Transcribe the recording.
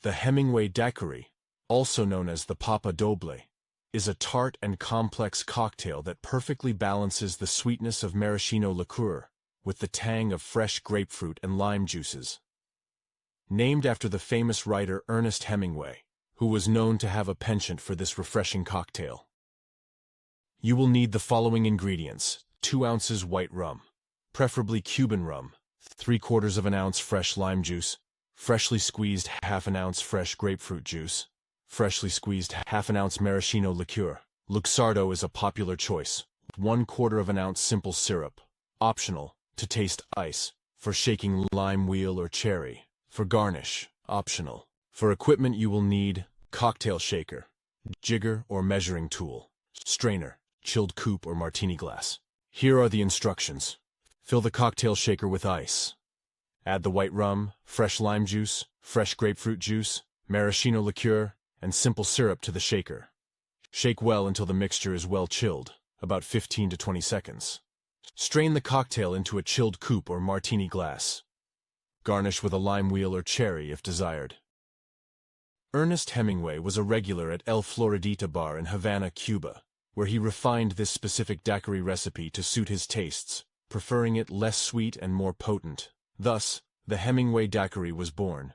The Hemingway Daiquiri, also known as the Papa Doble, is a tart and complex cocktail that perfectly balances the sweetness of maraschino liqueur with the tang of fresh grapefruit and lime juices. Named after the famous writer Ernest Hemingway, who was known to have a penchant for this refreshing cocktail. You will need the following ingredients: 2 ounces white rum, preferably Cuban rum, 3/4 of an ounce fresh lime juice, freshly squeezed 1/2 ounce fresh grapefruit juice, freshly squeezed 1/2 ounce maraschino liqueur. Luxardo is a popular choice. 1/4 of an ounce simple syrup, optional, to taste ice, for shaking lime wheel or cherry. For garnish, optional. For equipment you will need cocktail shaker, jigger or measuring tool, strainer, chilled coupe or martini glass. Here are the instructions. Fill the cocktail shaker with ice. Add the white rum, fresh lime juice, fresh grapefruit juice, maraschino liqueur, and simple syrup to the shaker. Shake well until the mixture is well chilled, about 15 to 20 seconds. Strain the cocktail into a chilled coupe or martini glass. Garnish with a lime wheel or cherry if desired. Ernest Hemingway was a regular at El Floridita bar in Havana, Cuba, where he refined this specific daiquiri recipe to suit his tastes, preferring it less sweet and more potent. Thus, the Hemingway Daiquiri was born.